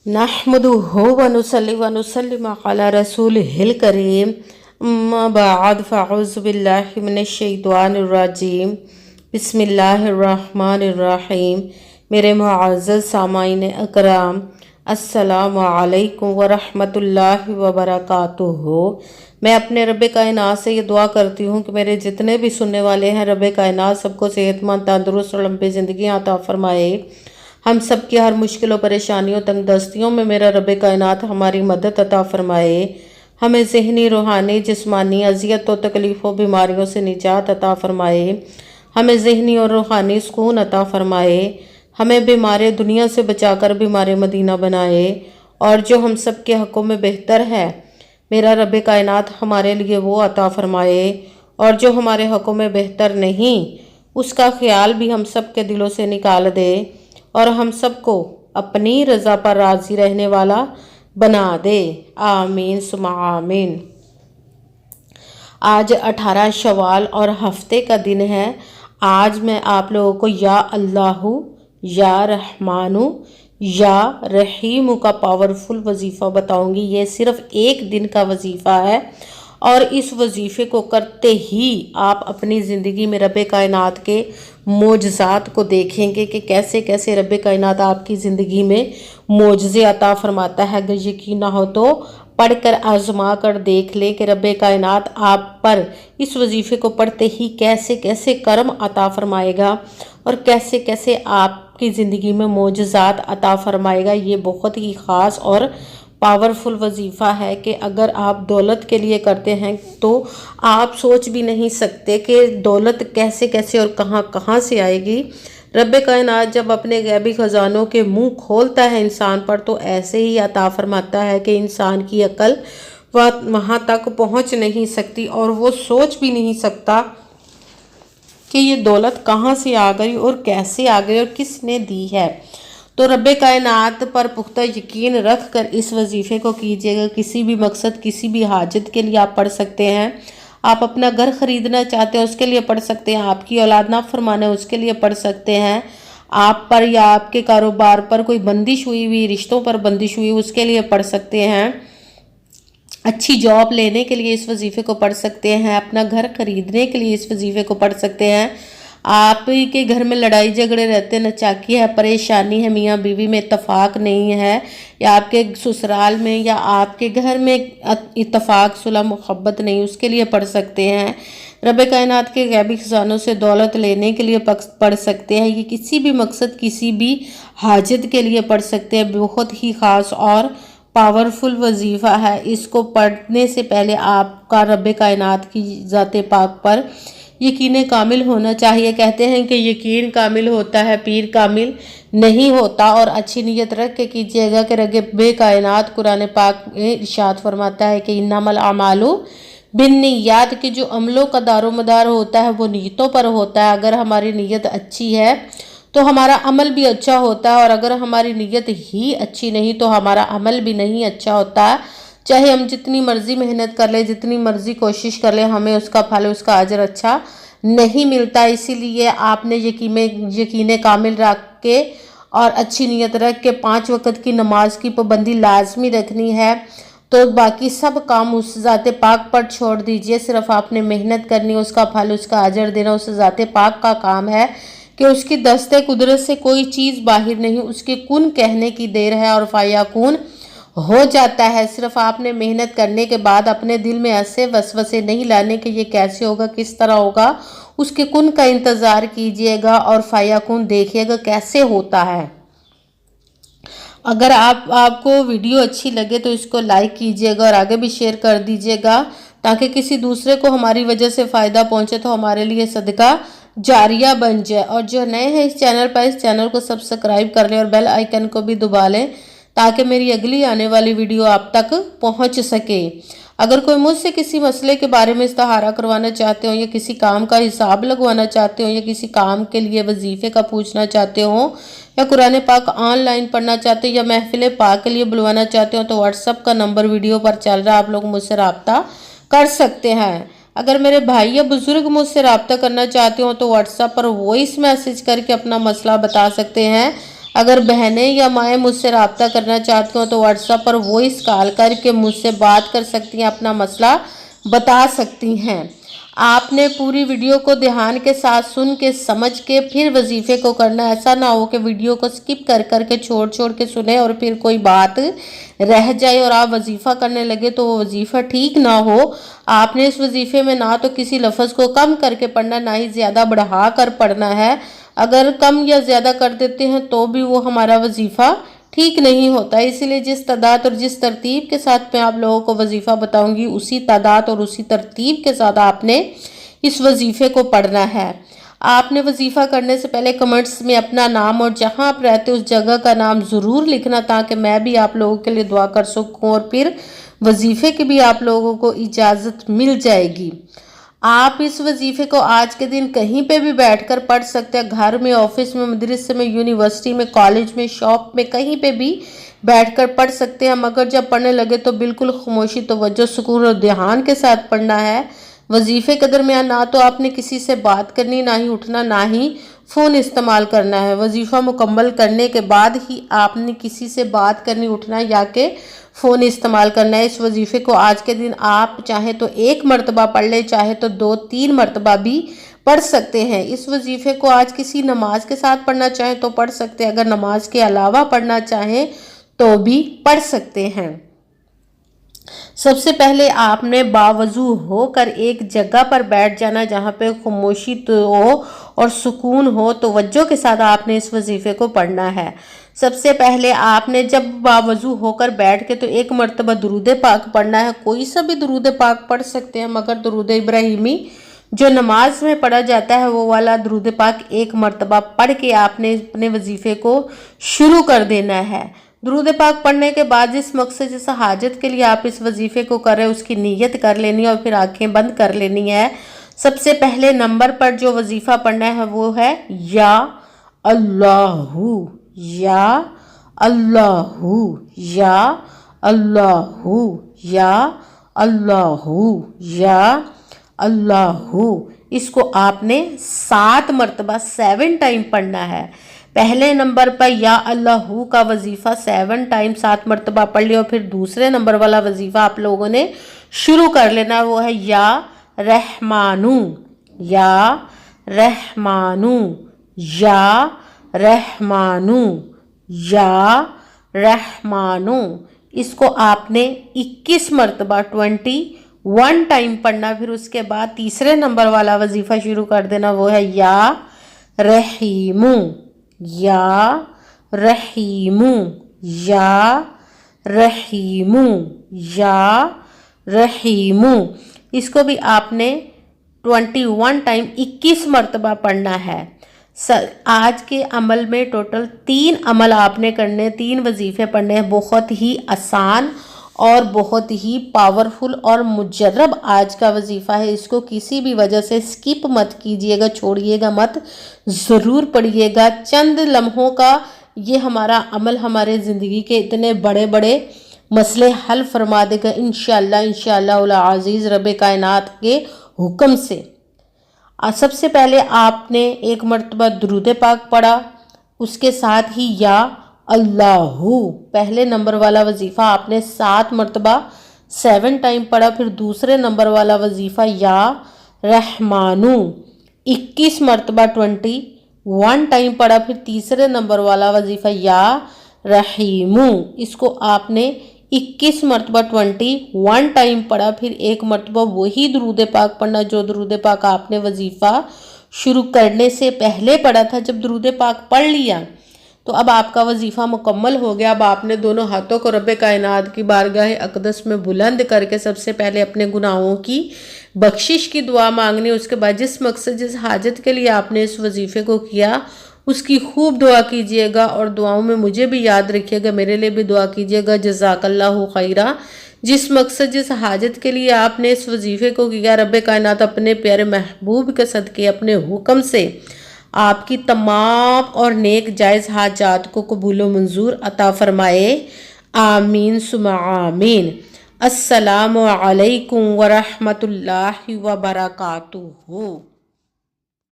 नहमदुहु व नुसल्ली व नुसल्लिमु अला रसूलिहिल करीम अम्मा बाद फ़अऊज़ु बिल्लाहि मिनश शैतानिर रजीम बिस्मिल्लाहिर्रहमानिर्रहीम। मेरे मुअज़्ज़ज़ सामाईन अकराम, अस्सलामु अलैकुम व रहमतुल्लाहि व बरकातुहू। मैं अपने रब कायनात से ये दुआ करती हूँ कि मेरे जितने भी सुनने वाले हैं, रब कायनात सबको सेहतमंद, तंदुरुस्त और लंबी ज़िंदगी अता फरमाए। हम सब की हर मुश्किलों, परेशानियों, तंगदस्तियों में मेरा रब कायनात हमारी मदद अता फरमाए। हमें ज़हनी, रूहानी, जिस्मानी अज़ियतों, तकलीफ़ों, बीमारियों से निजात अता फरमाए। हमें ज़हनी और रूहानी सुकून अता फरमाए। हमें बीमार दुनिया से बचाकर बीमार मदीना बनाए। और जो हम सब के हक़ों में बेहतर है, मेरा रब कायनात हमारे लिए वो अता फरमाए। और जो हमारे हक़ों में बेहतर नहीं, उसका ख्याल भी हम सब के दिलों से निकाल दे और हम सबको अपनी रज़ा पर राज़ी रहने वाला बना दे। आमीन सुमा आमीन। आज 18 शवाल और हफ्ते का दिन है। आज मैं आप लोगों को या अल्लाहु, या रहमानु, या रहीमु का पावरफुल वजीफ़ा बताऊंगी। ये सिर्फ एक दिन का वजीफ़ा है और इस वजीफ़े को करते ही आप अपनी ज़िंदगी में रब कायनात के मोजज़ात को देखेंगे कि कैसे कैसे रब कायनात आपकी ज़िंदगी में मोजज़े अता फरमाता है। अगर यकीन ना हो तो पढ़कर आजमा कर देख लें कि रब कायनात आप पर इस वजीफ़े को पढ़ते ही कैसे कैसे करम अता फरमाएगा और कैसे कैसे आपकी ज़िंदगी में मोजज़ात अता फरमाएगा। ये बहुत ही ख़ास और पावरफुल वजीफ़ा है कि अगर आप दौलत के लिए करते हैं तो आप सोच भी नहीं सकते कि दौलत कैसे कैसे और कहाँ कहाँ से आएगी। रब कायनात जब अपने गैबी ख़जानों के मुंह खोलता है इंसान पर तो ऐसे ही अता फरमाता है कि इंसान की अकल वहाँ तक पहुँच नहीं सकती और वो सोच भी नहीं सकता कि ये दौलत कहाँ से आ गई और कैसे आ गई और किसने दी है। तो रब कायनात पर पुख्ता यकीन रख कर इस वजीफ़े को कीजिएगा। किसी भी मकसद, किसी भी हाजत के लिए आप पढ़ सकते हैं। आप अपना घर ख़रीदना चाहते हैं उसके लिए पढ़ सकते हैं। आपकी औलाद ना फरमाना है उसके लिए पढ़ सकते हैं। आप पर या आपके कारोबार पर कोई बंदिश हुई, रिश्तों पर बंदिश हुई, उसके लिए पढ़ सकते हैं। अच्छी जॉब लेने के लिए इस वजीफ़े को पढ़ सकते हैं। अपना घर खरीदने के लिए इस वजीफ़े को पढ़ सकते हैं। आप के घर में लड़ाई झगड़े रहते, नचाकी है, परेशानी है, मियाँ बीवी में इत्तफाक नहीं है, या आपके ससुराल में या आपके घर में इत्तफाक, सुलह, मोहब्बत नहीं, उसके लिए पढ़ सकते हैं। रब कायनात के गैबी खजानों से दौलत लेने के लिए पढ़ सकते हैं। ये किसी भी मकसद, किसी भी हाजत के लिए पढ़ सकते हैं। बहुत ही ख़ास और पावरफुल वजीफ़ा है। इसको पढ़ने से पहले आपका रब कायनात की ज़ात पाक पर यकीन कामिल होना चाहिए। कहते हैं कि यकीन कामिल होता है, पीर कामिल नहीं होता। और अच्छी नीयत रख के कीजिएगा कि रब कायनात कुरान पाक में इरशाद फरमाता है कि इन्नमल अमालु बिन्नियात, के जो अमलों का दारोमदार होता है वो नीयतों पर होता है। अगर हमारी नीयत अच्छी है तो हमारा अमल भी अच्छा होता है और अगर हमारी नीयत ही अच्छी नहीं तो हमारा अमल भी नहीं अच्छा होता। चाहे हम जितनी मर्जी मेहनत कर ले, जितनी मर्जी कोशिश कर ले, हमें उसका फल, उसका अजर अच्छा नहीं मिलता। इसीलिए आपने यकीन कामिल रख के और अच्छी नीयत रख के 5 वक्त की नमाज की पाबंदी लाजमी रखनी है। तो बाकी सब काम उस ज़ात पाक पर छोड़ दीजिए। सिर्फ आपने मेहनत करनी, उसका फल, उसका अजर देना उस ज़ात पाक का काम है कि उसकी दस्ते कुदरत से कोई चीज़ बाहर नहीं, उसके कुन कहने की देर है और फायाकुन हो जाता है। सिर्फ आपने मेहनत करने के बाद अपने दिल में ऐसे वसवसे नहीं लाने कि ये कैसे होगा, किस तरह होगा। उसके कुन का इंतज़ार कीजिएगा और फायाकुन देखिएगा कैसे होता है। अगर आपको वीडियो अच्छी लगे तो इसको लाइक कीजिएगा और आगे भी शेयर कर दीजिएगा ताकि किसी दूसरे को हमारी वजह से फ़ायदा पहुंचे तो हमारे लिए सदका जारिया बन जाए। और जो नए हैं इस चैनल पर, इस चैनल को सब्सक्राइब कर लें और बेल आइकन को भी दबा लें ताकि मेरी अगली आने वाली वीडियो आप तक पहुंच सके। अगर कोई मुझसे किसी मसले के बारे में इस्तिहारा करवाना चाहते हो या किसी काम का हिसाब लगवाना चाहते हो या किसी काम के लिए वजीफ़े का पूछना चाहते हो या कुरान पाक ऑनलाइन पढ़ना चाहते हो या महफिल पाक के लिए बुलवाना चाहते हो तो व्हाट्सअप का नंबर वीडियो पर चल रहा है, आप लोग मुझसे रब्ता कर सकते हैं। अगर मेरे भाई या बुजुर्ग मुझसे रब्ता करना चाहते हो तो व्हाट्सएप पर वॉइस मैसेज करके अपना मसला बता सकते हैं। اگر بہنیں یا مائیں مجھ سے رابطہ کرنا چاہتی ہوں تو واٹس ایپ پر وائس کال کر کے مجھ سے بات کر سکتی ہیں، اپنا مسئلہ بتا سکتی ہیں۔ آپ نے پوری ویڈیو کو دھیان کے ساتھ سن کے سمجھ کے پھر وظیفے کو کرنا، ایسا نہ ہو کہ ویڈیو کو سکپ کر کے چھوڑ کے سنیں اور پھر کوئی بات رہ جائے اور آپ وظیفہ کرنے لگے تو وہ وظیفہ ٹھیک نہ ہو۔ آپ نے اس وظیفے میں نہ تو کسی لفظ کو کم کر کے پڑھنا، نہ ہی زیادہ بڑھا کر پڑھنا ہے۔ اگر کم یا زیادہ کر دیتے ہیں تو بھی وہ ہمارا وظیفہ ٹھیک نہیں ہوتا، اسی لیے جس تعداد اور جس ترتیب کے ساتھ میں آپ لوگوں کو وظیفہ بتاؤں گی اسی تعداد اور اسی ترتیب کے ساتھ آپ نے اس وظیفے کو پڑھنا ہے۔ آپ نے وظیفہ کرنے سے پہلے کمنٹس میں اپنا نام اور جہاں آپ رہتے اس جگہ کا نام ضرور لکھنا، تاکہ میں بھی آپ لوگوں کے لیے دعا کر سکوں اور پھر وظیفے کی بھی آپ لوگوں کو اجازت مل جائے گی۔ آپ اس وظیفے کو آج کے دن کہیں پہ بھی بیٹھ کر پڑھ سکتے ہیں، گھر میں، آفس میں، مدرسے میں، یونیورسٹی میں، کالج میں، شاپ میں، کہیں پہ بھی بیٹھ کر پڑھ سکتے ہیں، مگر جب پڑھنے لگے تو بالکل خاموشی، توجہ، سکون اور دھیان کے ساتھ پڑھنا ہے۔ وظیفے کے درمیان نہ تو آپ نے کسی سے بات کرنی، نہ ہی اٹھنا، نہ ہی فون استعمال کرنا ہے۔ وظیفہ مکمل کرنے کے بعد ہی آپ نے کسی سے بات کرنی، اٹھنا یا کہ فون استعمال کرنا ہے۔ اس وظیفے کو آج کے دن آپ چاہیں تو 1 مرتبہ پڑھ لیں، چاہے تو 2-3 مرتبہ بھی پڑھ سکتے ہیں۔ اس وظیفے کو آج کسی نماز کے ساتھ پڑھنا چاہیں تو پڑھ سکتے ہیں، اگر نماز کے علاوہ پڑھنا چاہیں تو بھی پڑھ سکتے ہیں۔ سب سے پہلے آپ نے باوضو ہو کر ایک جگہ پر بیٹھ جانا جہاں پہ خاموشی ہو اور سکون ہو، توجہ کے ساتھ آپ نے اس وظیفے کو پڑھنا ہے۔ سب سے پہلے آپ نے جب باوضو ہو کر بیٹھ کے تو 1 مرتبہ درود پاک پڑھنا ہے، کوئی سا بھی درود پاک پڑھ سکتے ہیں، مگر درود ابراہیمی جو نماز میں پڑھا جاتا ہے وہ والا درود پاک 1 مرتبہ پڑھ کے آپ نے اپنے وظیفے کو شروع کر دینا ہے۔ درود پاک پڑھنے کے بعد جس مقصد جس حاجت کے لیے آپ اس وظیفے کو کر رہے ہیں اس کی نیت کر لینی ہے اور پھر آنکھیں بند کر لینی ہے۔ سب سے پہلے نمبر پر جو وظیفہ پڑھنا ہے وہ ہے یا اللہ، یا اللہ، یا اللہ، یا اللہ، یا اللہ۔ اس کو آپ نے 7 مرتبہ 7 ٹائم پڑھنا ہے۔ پہلے نمبر پر یا اللہ کا وظیفہ 7 ٹائم 7 مرتبہ پڑھ لیا اور پھر دوسرے نمبر والا وظیفہ آپ لوگوں نے شروع کر لینا، وہ ہے یا رحمانو، یا رحمانو، یا رحمانو، یا رحمانو۔ اس کو آپ نے 21 مرتبہ 21 ٹائم پڑھنا، پھر اس کے بعد تیسرے نمبر والا وظیفہ شروع کر دینا، وہ ہے یا رحیمو، یا رحیمو، یا رحیمو، یا رحیمو۔ اس کو بھی آپ نے 21 ٹائم 21 مرتبہ پڑھنا ہے۔ آج کے عمل میں ٹوٹل 3 عمل آپ نے کرنے، 3 وظیفے پڑھنے ہیں، بہت ہی آسان اور بہت ہی پاورفل اور مجرب آج کا وظیفہ ہے۔ اس کو کسی بھی وجہ سے سکپ مت کیجئے گا، چھوڑیے گا مت، ضرور پڑھیے گا۔ چند لمحوں کا یہ ہمارا عمل ہمارے زندگی کے اتنے بڑے بڑے مسئلے حل فرما دے گا انشاءاللہ، انشاءاللہ العزیز رب کائنات کے حکم سے۔ سب سے پہلے آپ نے 1 مرتبہ درود پاک پڑھا، اس کے ساتھ ہی یا اللہ پہلے نمبر والا وظیفہ آپ نے 7 مرتبہ 7 ٹائم پڑھا، پھر دوسرے نمبر والا وظیفہ یا رحمانو 21 مرتبہ 21 ٹائم پڑھا، پھر تیسرے نمبر والا وظیفہ یا رحیمو، اس کو آپ نے 21 مرتبہ 21 ٹائم پڑھا، پھر 1 مرتبہ وہی درود پاک پڑھنا جو درود پاک آپ نے وظیفہ شروع کرنے سے پہلے پڑھا تھا۔ جب درود پاک پڑھ لیا تو اب آپ کا وظیفہ مکمل ہو گیا۔ اب آپ نے دونوں ہاتھوں کو رب کائنات کی بارگاہ اقدس میں بلند کر کے سب سے پہلے اپنے گناہوں کی بخشش کی دعا مانگنی، اس کے بعد جس مقصد جس حاجت کے لیے آپ نے اس وظیفے کو کیا اس کی خوب دعا کیجئے گا، اور دعاؤں میں مجھے بھی یاد رکھیے گا، میرے لیے بھی دعا کیجئے گا۔ جزاک اللہ خیرہ۔ جس مقصد جس حاجت کے لیے آپ نے اس وظیفے کو کیا، رب کائنات اپنے پیارے محبوب کے صدقے اپنے حکم سے آپ کی تمام اور نیک جائز حاجات کو قبول و منظور عطا فرمائے، آمین ثم آمین۔ السلام علیکم ورحمۃ اللہ وبرکاتہ۔